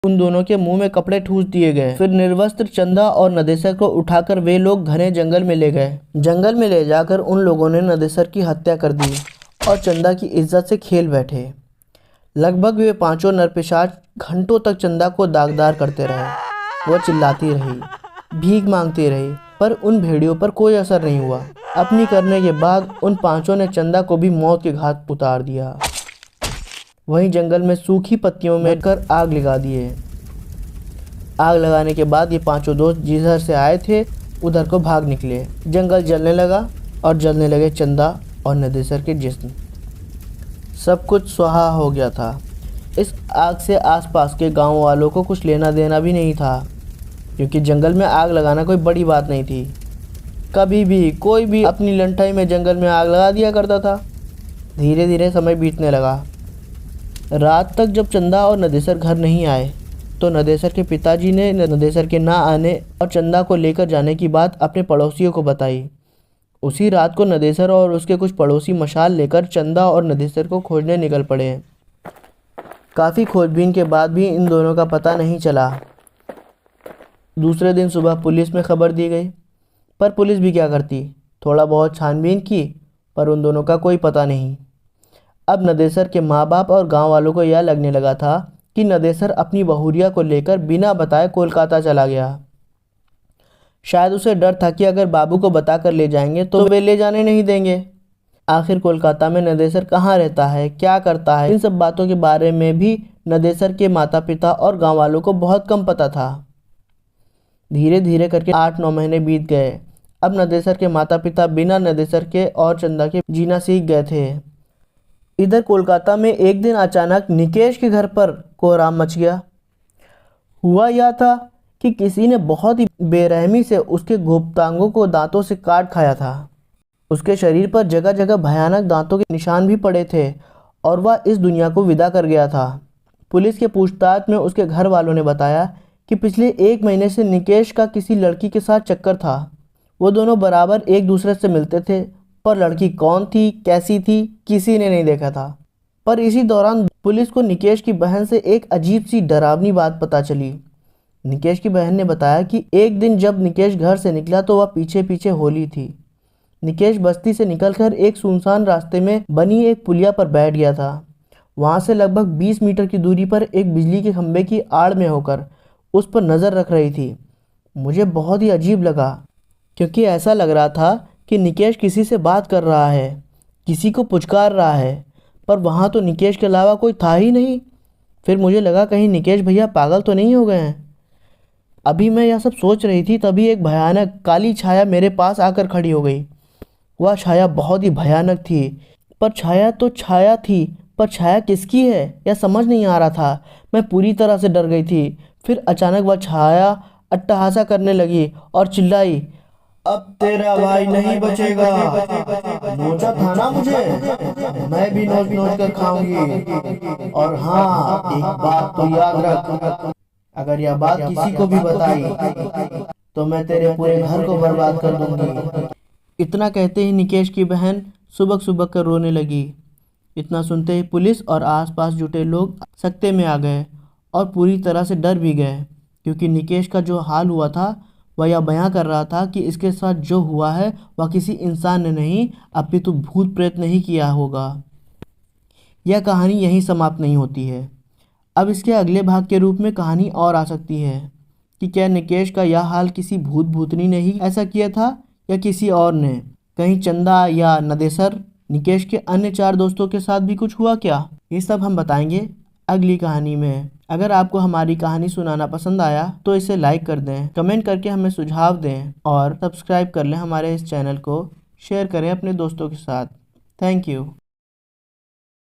उन दोनों के मुंह में कपड़े ठूस दिए गए। फिर निर्वस्त्र चंदा और नदेसर को उठाकर वे लोग घने जंगल में ले गए। जंगल में ले जाकर उन लोगों ने नदेसर की हत्या कर दी और चंदा की इज्जत से खेल बैठे। लगभग वे पांचों नरपिशाच घंटों तक चंदा को दागदार करते रहे। वह चिल्लाती रही, भीख मांगती रही, पर उन भेड़ियों पर कोई असर नहीं हुआ। अपनी करने के बाद उन पांचों ने चंदा को भी मौत के घाट उतार दिया। वहीं जंगल में सूखी पत्तियों में कर आग लगा दिए। आग लगाने के बाद ये पांचों दोस्त जिधर से आए थे उधर को भाग निकले। जंगल जलने लगा और जलने लगे चंदा और नदेसर के जिस्म। सब कुछ स्वाहा हो गया था। इस आग से आसपास के गांव वालों को कुछ लेना देना भी नहीं था, क्योंकि जंगल में आग लगाना कोई बड़ी बात नहीं थी। कभी भी कोई भी अपनी लंठाई में जंगल में आग लगा दिया करता था। धीरे धीरे समय बीतने लगा। रात तक जब चंदा और नदेसर घर नहीं आए तो नदेसर के पिताजी ने नदेसर के ना आने और चंदा को लेकर जाने की बात अपने पड़ोसियों को बताई। उसी रात को नदेसर और उसके कुछ पड़ोसी मशाल लेकर चंदा और नदेसर को खोजने निकल पड़े। काफ़ी खोजबीन के बाद भी इन दोनों का पता नहीं चला। दूसरे दिन सुबह पुलिस में खबर दी गई, पर पुलिस भी क्या करती, थोड़ा बहुत छानबीन की, पर उन दोनों का कोई पता नहीं। अब नदेसर के माँ बाप और गांव वालों को यह लगने लगा था कि नदेसर अपनी बहुरिया को लेकर बिना बताए कोलकाता चला गया। शायद उसे डर था कि अगर बाबू को बताकर ले जाएंगे तो वे ले जाने नहीं देंगे। आखिर कोलकाता में नदेसर कहाँ रहता है, क्या करता है, इन सब बातों के बारे में भी नदेसर के माता पिता और गांव वालों को बहुत कम पता था। धीरे धीरे करके 8-9 महीने बीत गए। अब नदेसर के माता पिता बिना नदेसर के और चंदा के जीना सीख गए थे। इधर कोलकाता में एक दिन अचानक निकेश के घर पर कोहराम मच गया। हुआ यह था कि किसी ने बहुत ही बेरहमी से उसके गुप्तांगों को दांतों से काट खाया था। उसके शरीर पर जगह जगह भयानक दांतों के निशान भी पड़े थे और वह इस दुनिया को विदा कर गया था। पुलिस के पूछताछ में उसके घर वालों ने बताया कि पिछले 1 महीने से निकेश का किसी लड़की के साथ चक्कर था। वो दोनों बराबर एक दूसरे से मिलते थे, पर लड़की कौन थी, कैसी थी, किसी ने नहीं देखा था। पर इसी दौरान पुलिस को निकेश की बहन से एक अजीब सी डरावनी बात पता चली। निकेश की बहन ने बताया कि एक दिन जब निकेश घर से निकला तो वह पीछे पीछे होली थी। निकेश बस्ती से निकलकर एक सुनसान रास्ते में बनी एक पुलिया पर बैठ गया था। वहां से लगभग 20 मीटर की दूरी पर एक बिजली के खंभे की आड़ में होकर उस पर नज़र रख रही थी। मुझे बहुत ही अजीब लगा, क्योंकि ऐसा लग रहा था कि निकेश किसी से बात कर रहा है, किसी को पुचकार रहा है, पर वहाँ तो निकेश के अलावा कोई था ही नहीं। फिर मुझे लगा कहीं निकेश भैया पागल तो नहीं हो गए हैं। अभी मैं यह सब सोच रही थी तभी एक भयानक काली छाया मेरे पास आकर खड़ी हो गई। वह छाया बहुत ही भयानक थी, पर छाया तो छाया थी, पर छाया किसकी है यह समझ नहीं आ रहा था। मैं पूरी तरह से डर गई थी। फिर अचानक वह छाया अट्टहासा करने लगी और चिल्लाई, अब तेरा भाई नहीं बचेगा। नोचा था ना मुझे, मैं भी नोच नोच कर खाऊंगी। और हाँ, एक बात तो याद रख, अगर यह बात किसी को भी बताई तो मैं तेरे पूरे घर को बर्बाद कर दूंगी। इतना कहते ही निकेश की बहन सुबक सुबक कर रोने लगी। इतना सुनते ही पुलिस और आसपास जुटे लोग सकते में आ गए और पूरी तरह से डर भी गए, क्योंकि निकेश का जो हाल हुआ था वह यह बयां कर रहा था कि इसके साथ जो हुआ है वह किसी इंसान ने नहीं, अपितु भूत प्रेत ने ही किया होगा। यह कहानी यहीं समाप्त नहीं होती है। अब इसके अगले भाग के रूप में कहानी और आ सकती है कि क्या निकेश का यह हाल किसी भूत भूतनी ने ही ऐसा किया था या किसी और ने। कहीं चंदा या नदेसर, निकेश के अन्य 4 दोस्तों के साथ भी कुछ हुआ क्या, ये सब हम बताएंगे अगली कहानी में। अगर आपको हमारी कहानी सुनाना पसंद आया तो इसे लाइक कर दें, कमेंट करके हमें सुझाव दें और सब्सक्राइब कर लें हमारे इस चैनल को, शेयर करें अपने दोस्तों के साथ। Thank you.